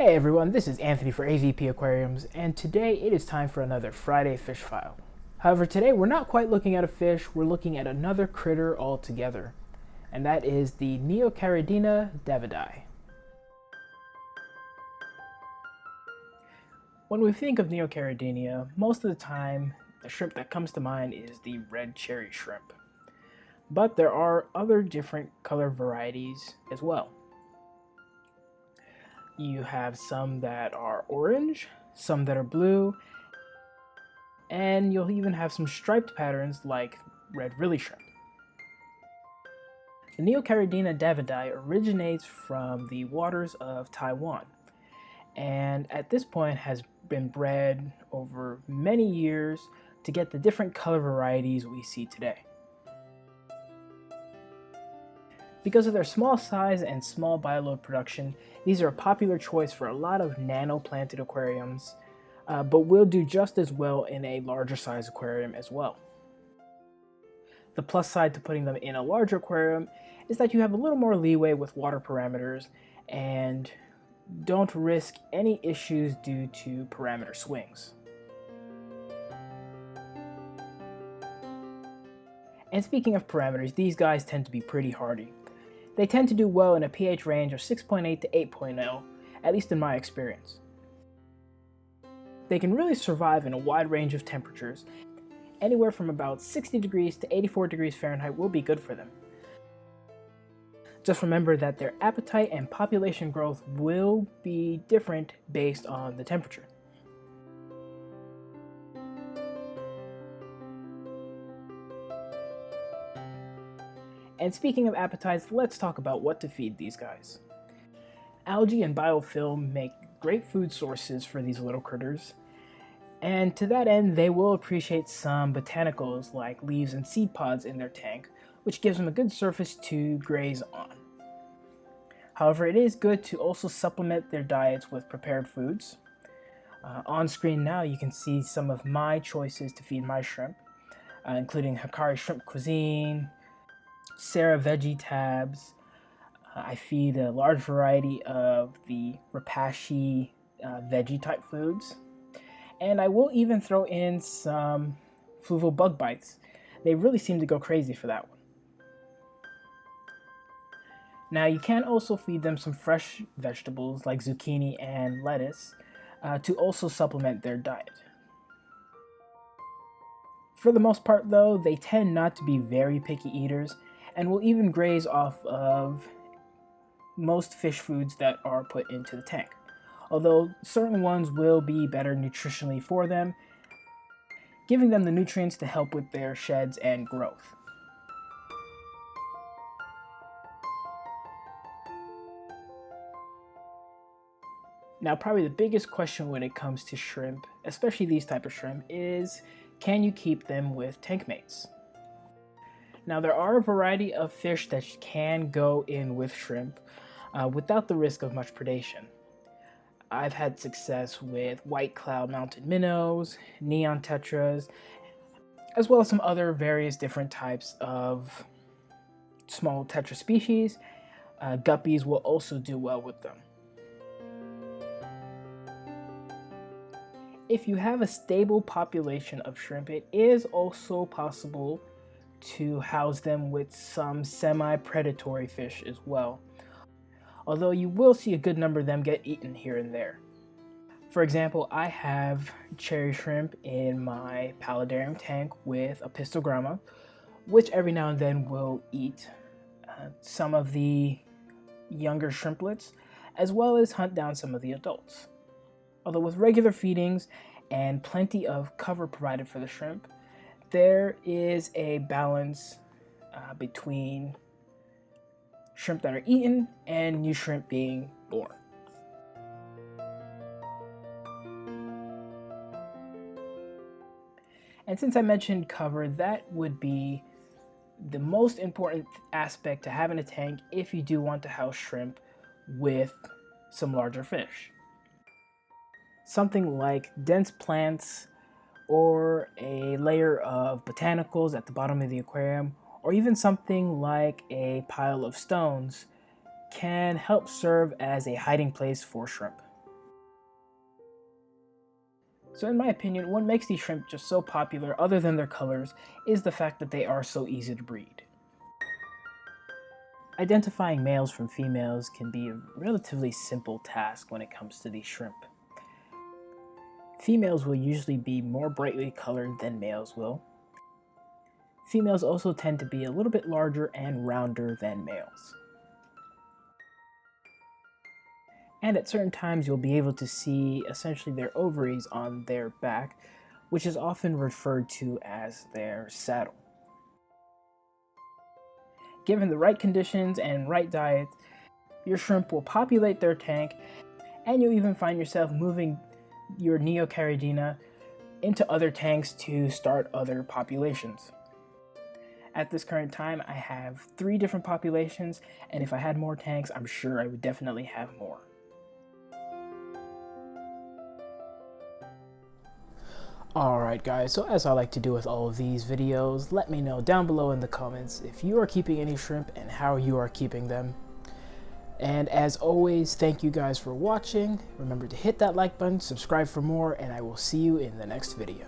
Hey everyone, this is Anthony for AVP Aquariums, and today it is time for another Friday Fish File. However, today we're not quite looking at a fish, we're looking at another critter altogether, and that is the Neocaridina Davidi. When we think of Neocaridina, most of the time the shrimp that comes to mind is the red cherry shrimp. But there are other different color varieties as well. You have some that are orange, some that are blue, and you'll even have some striped patterns like red willy shrimp. The Neocaridina Davidi originates from the waters of Taiwan, and at this point has been bred over many years to get the different color varieties we see today. Because of their small size and small bioload production, these are a popular choice for a lot of nano-planted aquariums, but will do just as well in a larger size aquarium as well. The plus side to putting them in a larger aquarium is that you have a little more leeway with water parameters and don't risk any issues due to parameter swings. And speaking of parameters, these guys tend to be pretty hardy. They tend to do well in a pH range of 6.8 to 8.0, at least in my experience. They can really survive in a wide range of temperatures. Anywhere from about 60 degrees to 84 degrees Fahrenheit will be good for them. Just remember that their appetite and population growth will be different based on the temperature. And speaking of appetites, let's talk about what to feed these guys. Algae and biofilm make great food sources for these little critters, and to that end they will appreciate some botanicals like leaves and seed pods in their tank, which gives them a good surface to graze on. However, it is good to also supplement their diets with prepared foods. On screen now you can see some of my choices to feed my shrimp, including Hikari Shrimp Cuisine, Sarah Veggie Tabs. I feed a large variety of the Rapashi veggie type foods, and I will even throw in some fluval bug bites. They really seem to go crazy for that one. Now you can also feed them some fresh vegetables like zucchini and lettuce to also supplement their diet. For the most part though, they tend not to be very picky eaters and will even graze off of most fish foods that are put into the tank, although certain ones will be better nutritionally for them, giving them the nutrients to help with their sheds and growth. Now, probably the biggest question when it comes to shrimp, especially these type of shrimp, is can you keep them with tank mates? Now, there are a variety of fish that can go in with shrimp without the risk of much predation. I've had success with white cloud mounted minnows, neon tetras, as well as some other various different types of small tetra species. Guppies will also do well with them. If you have a stable population of shrimp, it is also possible to house them with some semi-predatory fish as well, although you will see a good number of them get eaten here and there. For example, I have cherry shrimp in my paludarium tank with a pistogramma, which every now and then will eat some of the younger shrimplets, as well as hunt down some of the adults. Although with regular feedings and plenty of cover provided for the shrimp, there is a balance between shrimp that are eaten and new shrimp being born. And since I mentioned cover, that would be the most important aspect to have in a tank if you do want to house shrimp with some larger fish. Something like dense plants or a layer of botanicals at the bottom of the aquarium, or even something like a pile of stones can help serve as a hiding place for shrimp. So in my opinion, what makes these shrimp just so popular, other than their colors, is the fact that they are so easy to breed. Identifying males from females can be a relatively simple task when it comes to these shrimp. Females will usually be more brightly colored than males will. Females also tend to be a little bit larger and rounder than males. And at certain times you'll be able to see essentially their ovaries on their back, which is often referred to as their saddle. Given the right conditions and right diet, your shrimp will populate their tank, and you'll even find yourself moving your Neocaridina into other tanks to start other populations. At this current time, I have 3 different populations, and if I had more tanks, I'm sure I would definitely have more. Alright guys, so as I like to do with all of these videos, let me know down below in the comments if you are keeping any shrimp and how you are keeping them. And as always, thank you guys for watching. Remember to hit that like button, subscribe for more, and I will see you in the next video.